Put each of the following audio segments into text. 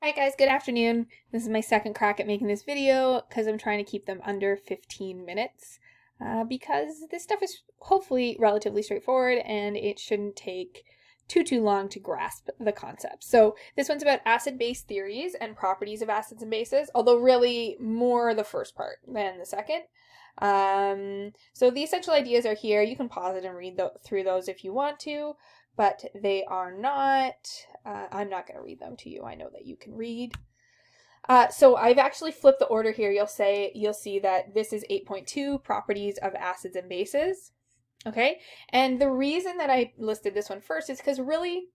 Hi guys, good afternoon. This is my second crack at making this video because I'm trying to keep them under 15 minutes because this stuff is hopefully relatively straightforward and it shouldn't take too long to grasp the concept. So this one's about acid-base theories and properties of acids and bases, although really more the first part than the second. So the essential ideas are here. You can pause it and read through those if you want to, but they are not, I'm not going to read them to you. I know that you can read. So I've actually flipped the order here. You'll see that this is 8.2, properties of acids and bases. Okay. And the reason that I listed this one first is because really,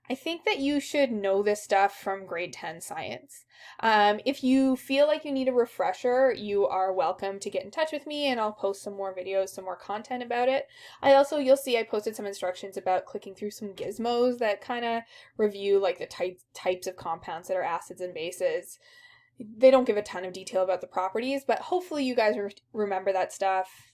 I think that you should know this stuff from grade 10 science. If you feel like you need a refresher, you are welcome to get in touch with me and I'll post some more videos, some more content about it. You'll see I posted some instructions about clicking through some gizmos that kind of review like the types of compounds that are acids and bases. They don't give a ton of detail about the properties, but hopefully you guys remember that stuff.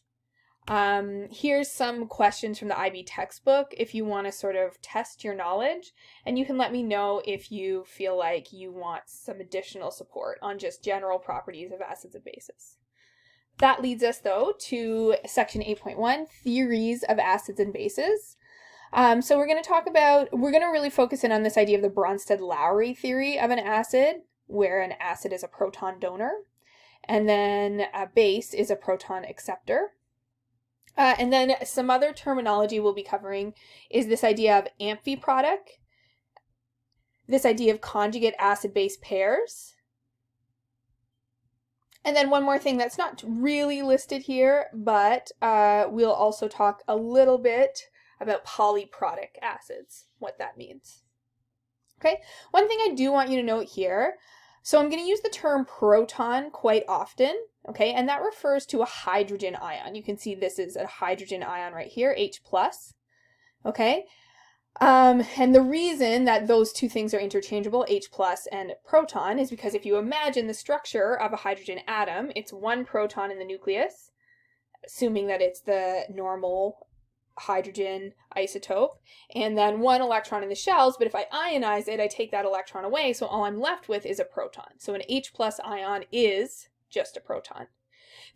Here's some questions from the IB textbook if you want to sort of test your knowledge, and you can let me know if you feel like you want some additional support on just general properties of acids and bases. That leads us though to section 8.1, theories of acids and bases. So we're going to really focus in on this idea of the Bronsted-Lowry theory of an acid, where an acid is a proton donor, and then a base is a proton acceptor. And then some other terminology we'll be covering is this idea of amphiproduct, this idea of conjugate acid-base pairs. And then one more thing that's not really listed here, but we'll also talk a little bit about polyprotic acids, what that means. Okay, one thing I do want you to note here, so I'm going to use the term proton quite often, okay, and that refers to a hydrogen ion. You can see this is a hydrogen ion right here, H+, okay? And the reason that those two things are interchangeable, H+ and proton, is because if you imagine the structure of a hydrogen atom, it's one proton in the nucleus, assuming that it's the normal hydrogen isotope, and then one electron in the shells, but if I ionize it, I take that electron away, so all I'm left with is a proton. So an H+ ion is just a proton.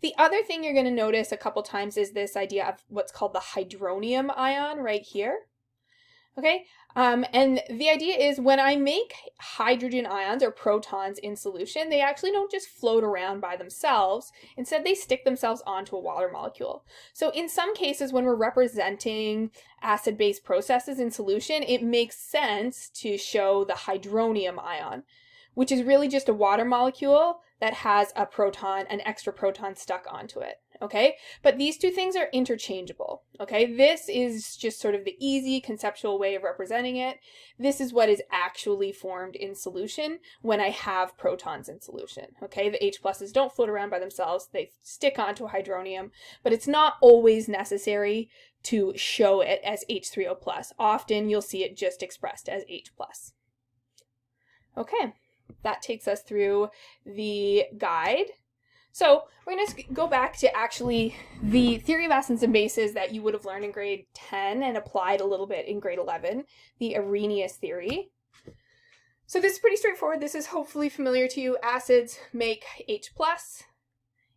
The other thing you're going to notice a couple times is this idea of what's called the hydronium ion right here. Okay, and the idea is when I make hydrogen ions or protons in solution, they actually don't just float around by themselves. Instead, they stick themselves onto a water molecule. So in some cases, when we're representing acid-base processes in solution, it makes sense to show the hydronium ion, which is really just a water molecule that has a proton, an extra proton stuck onto it, okay? But these two things are interchangeable, okay? This is just sort of the easy conceptual way of representing it. This is what is actually formed in solution when I have protons in solution, okay? The H+s don't float around by themselves. They stick onto hydronium, but it's not always necessary to show it as H3O+. Often you'll see it just expressed as H+. Okay. That takes us through the guide. So we're going to go back to actually the theory of acids and bases that you would have learned in grade 10 and applied a little bit in grade 11, the Arrhenius theory. So this is pretty straightforward. This is hopefully familiar to you. Acids make H+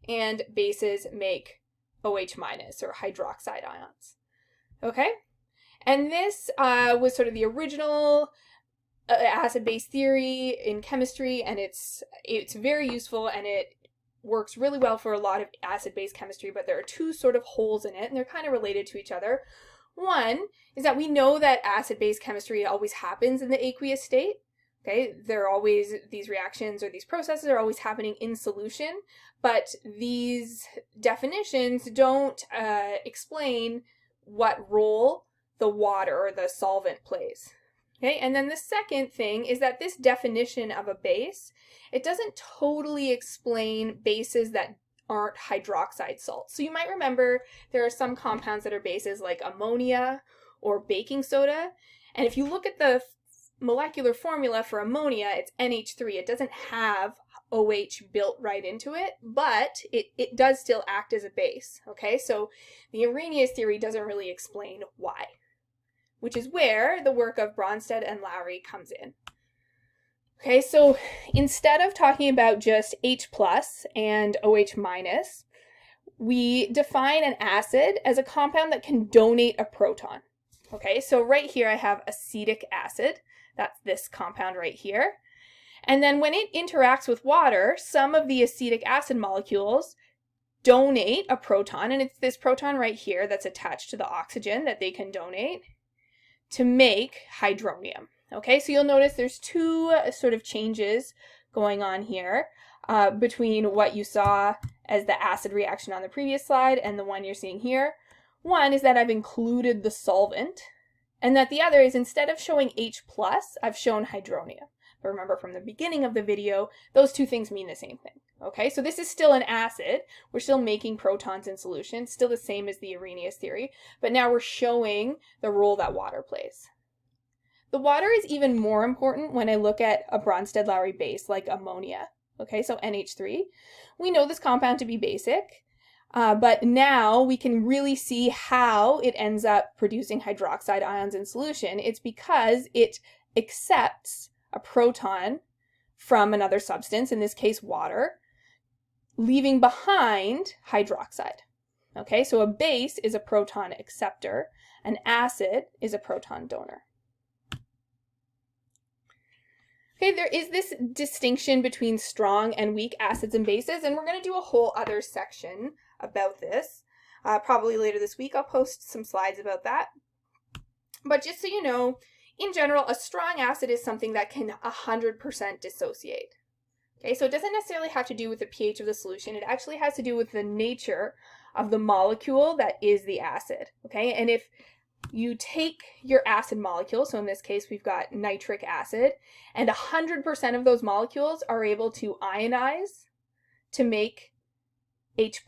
and bases make OH- or hydroxide ions. Okay? And this was sort of the original acid-base theory in chemistry, and it's very useful and it works really well for a lot of acid-base chemistry, but there are two sort of holes in it and they're kind of related to each other. One is that we know that acid-base chemistry always happens in the aqueous state. Okay, these reactions or these processes are always happening in solution, but these definitions don't explain what role the water or the solvent plays. Okay, and then the second thing is that this definition of a base, it doesn't totally explain bases that aren't hydroxide salts. So you might remember there are some compounds that are bases like ammonia or baking soda, and if you look at the molecular formula for ammonia, it's NH3. It doesn't have OH built right into it, but it does still act as a base. Okay, so the Arrhenius theory doesn't really explain why, which is where the work of Bronsted and Lowry comes in. Okay, so instead of talking about just H plus and OH minus, we define an acid as a compound that can donate a proton. Okay, so right here I have acetic acid. That's this compound right here. And then when it interacts with water, some of the acetic acid molecules donate a proton, and it's this proton right here that's attached to the oxygen that they can donate to make hydronium. Okay, so you'll notice there's two sort of changes going on here between what you saw as the acid reaction on the previous slide and the one you're seeing here. One is that I've included the solvent, and that the other is instead of showing H+, I've shown hydronium. But remember from the beginning of the video, those two things mean the same thing. Okay, so this is still an acid. We're still making protons in solution, still the same as the Arrhenius theory, but now we're showing the role that water plays. The water is even more important when I look at a Bronsted-Lowry base like ammonia. Okay, so NH3. We know this compound to be basic, but now we can really see how it ends up producing hydroxide ions in solution. It's because it accepts a proton from another substance, in this case water, leaving behind hydroxide. Okay, so a base is a proton acceptor, an acid is a proton donor. Okay, there is this distinction between strong and weak acids and bases, and we're going to do a whole other section about this. Probably later this week I'll post some slides about that. But just so you know, in general, a strong acid is something that can 100% dissociate. Okay, so it doesn't necessarily have to do with the pH of the solution. It actually has to do with the nature of the molecule that is the acid. Okay, and if you take your acid molecule, so in this case we've got nitric acid, and 100% of those molecules are able to ionize to make H+,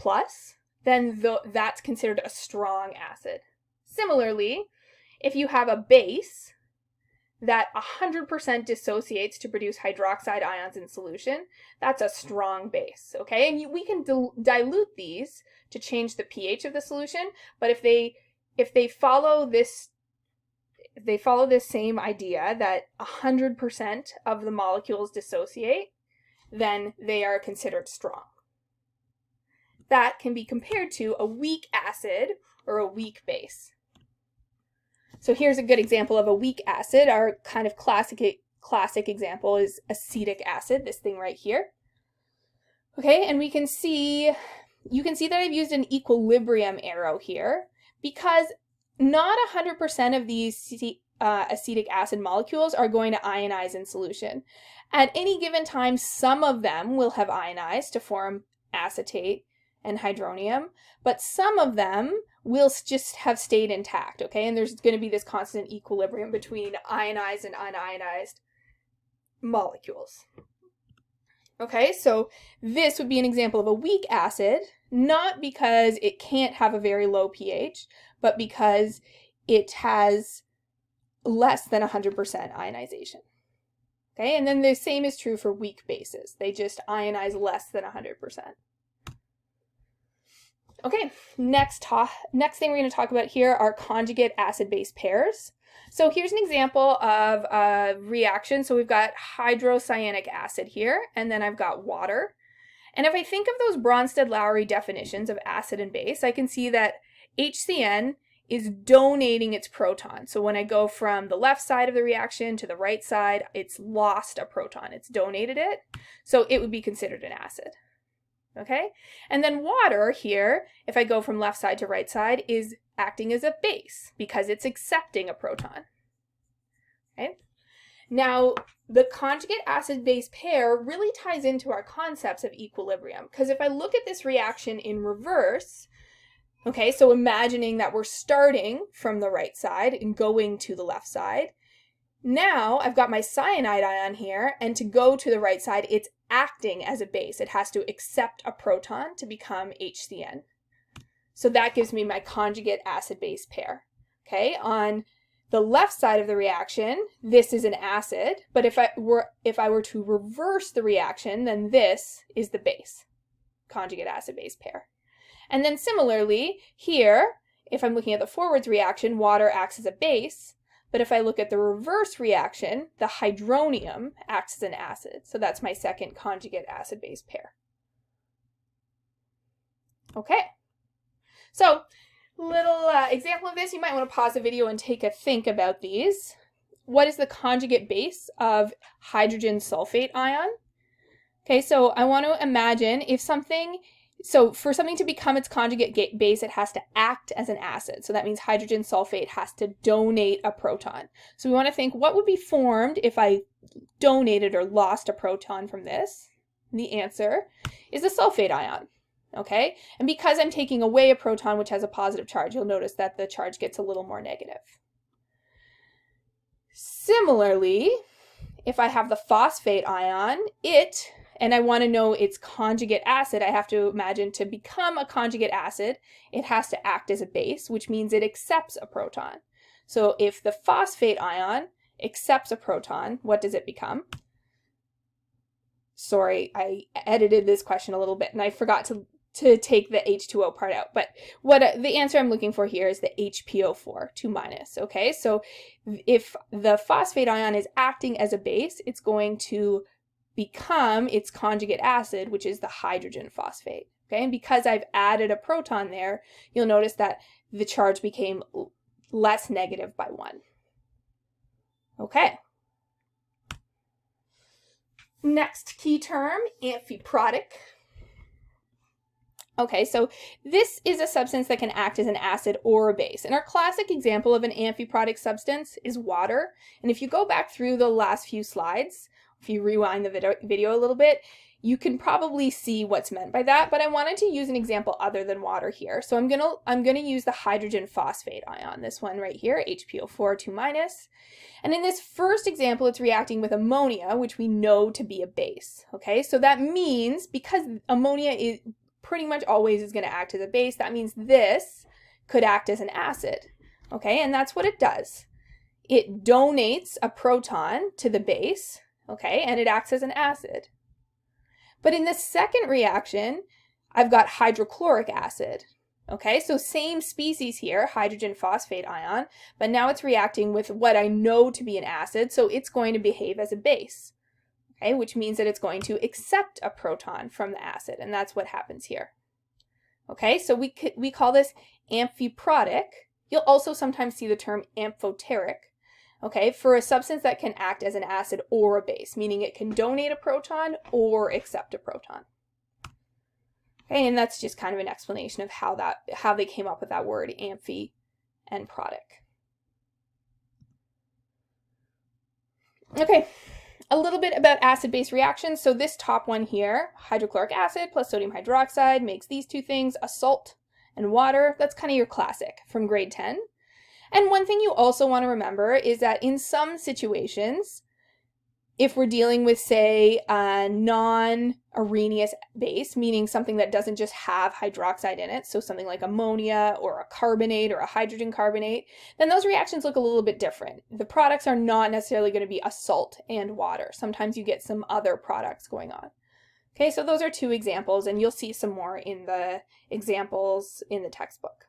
then that's considered a strong acid. Similarly, if you have a base that 100% dissociates to produce hydroxide ions in solution, that's a strong base, okay? And we can dilute these to change the pH of the solution, but if they follow this same idea that 100% of the molecules dissociate, then they are considered strong. That can be compared to a weak acid or a weak base. So here's a good example of a weak acid. Our kind of classic example is acetic acid, this thing right here. Okay, and you can see that I've used an equilibrium arrow here because not 100% of these acetic acid molecules are going to ionize in solution. At any given time, some of them will have ionized to form acetate and hydronium, but some of them will just have stayed intact, okay? And there's going to be this constant equilibrium between ionized and unionized molecules. Okay, so this would be an example of a weak acid, not because it can't have a very low pH, but because it has less than 100% ionization. Okay, and then the same is true for weak bases. They just ionize less than 100%. Okay, next thing we're going to talk about here are conjugate acid-base pairs. So here's an example of a reaction. So we've got hydrocyanic acid here, and then I've got water. And if I think of those Bronsted-Lowry definitions of acid and base, I can see that HCN is donating its proton. So when I go from the left side of the reaction to the right side, it's lost a proton. It's donated it. So it would be considered an acid. Okay? And then water here, if I go from left side to right side, is acting as a base because it's accepting a proton. Okay? Now, the conjugate acid-base pair really ties into our concepts of equilibrium, because if I look at this reaction in reverse, okay, so imagining that we're starting from the right side and going to the left side, now I've got my cyanide ion here, and to go to the right side, it's acting as a base. It has to accept a proton to become HCN. So that gives me my conjugate acid-base pair. Okay, on the left side of the reaction, this is an acid, but if I were to reverse the reaction, then this is the base, conjugate acid-base pair. And then similarly, here, if I'm looking at the forwards reaction, water acts as a base, But if I look at the reverse reaction, the hydronium acts as an acid. So that's my second conjugate acid-base pair. Okay. So, little example of this, you might want to pause the video and take a think about these. What is the conjugate base of hydrogen sulfate ion? Okay, so I want to imagine if something, so for something to become its conjugate base, it has to act as an acid. So that means hydrogen sulfate has to donate a proton. So we want to think, what would be formed if I donated or lost a proton from this? And the answer is the sulfate ion. Okay, and because I'm taking away a proton which has a positive charge, you'll notice that the charge gets a little more negative. Similarly, if I have the phosphate ion, and I want to know its conjugate acid, I have to imagine to become a conjugate acid, it has to act as a base, which means it accepts a proton. So if the phosphate ion accepts a proton, what does it become? Sorry, I edited this question a little bit and I forgot to take the H2O part out, but the answer I'm looking for here is the HPO4, 2-. Okay, so if the phosphate ion is acting as a base, it's going to become its conjugate acid, which is the hydrogen phosphate. Okay, and because I've added a proton there, you'll notice that the charge became less negative by 1. Okay. Next key term, amphiprotic. Okay, so this is a substance that can act as an acid or a base. And our classic example of an amphiprotic substance is water. And if you go back through the last few slides, if you rewind the video a little bit, you can probably see what's meant by that, but I wanted to use an example other than water here. So I'm gonna use the hydrogen phosphate ion, this one right here, HPO4, 2-. And in this first example, it's reacting with ammonia, which we know to be a base. Okay, so that means because ammonia is pretty much always is going to act as a base, that means this could act as an acid. Okay, and that's what it does. It donates a proton to the base, okay, and it acts as an acid. But in the second reaction, I've got hydrochloric acid. Okay, so same species here, hydrogen phosphate ion, but now it's reacting with what I know to be an acid, so it's going to behave as a base. Okay, which means that it's going to accept a proton from the acid, and that's what happens here. Okay, so we call this amphiprotic. You'll also sometimes see the term amphoteric, okay, for a substance that can act as an acid or a base, meaning it can donate a proton or accept a proton. Okay, and that's just kind of an explanation of how they came up with that word amphi and protic. Okay. A little bit about acid-base reactions. So this top one here, hydrochloric acid plus sodium hydroxide makes these two things, a salt and water. That's kind of your classic from grade 10. And one thing you also want to remember is that in some situations, if we're dealing with, say, a non-areneous base, meaning something that doesn't just have hydroxide in it, so something like ammonia or a carbonate or a hydrogen carbonate, then those reactions look a little bit different. The products are not necessarily going to be a salt and water. Sometimes you get some other products going on. Okay, so those are two examples, and you'll see some more in the examples in the textbook.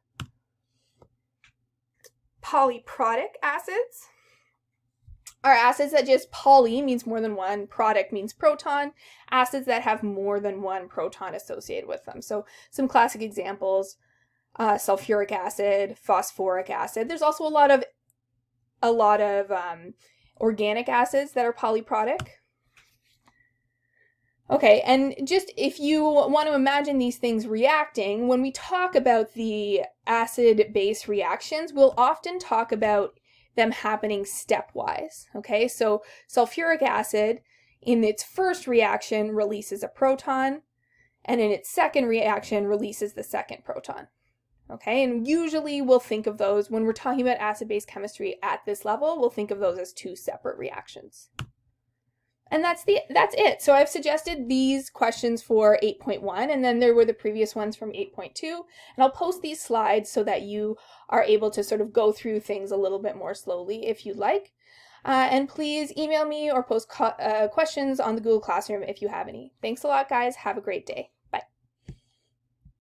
Polyprotic acids are acids that just poly means more than one, product means proton, acids that have more than one proton associated with them. So some classic examples, sulfuric acid, phosphoric acid. There's also a lot of organic acids that are polyprotic. Okay, and just if you want to imagine these things reacting, when we talk about the acid-base reactions, we'll often talk about them happening stepwise. Okay, so sulfuric acid in its first reaction releases a proton, and in its second reaction releases the second proton. Okay, and usually we'll think of those, when we're talking about acid-base chemistry at this level, we'll think of those as two separate reactions. And that's it. So I've suggested these questions for 8.1, and then there were the previous ones from 8.2, and I'll post these slides so that you are able to sort of go through things a little bit more slowly if you'd like. And please email me or post questions on the Google Classroom if you have any. Thanks a lot, guys. Have a great day.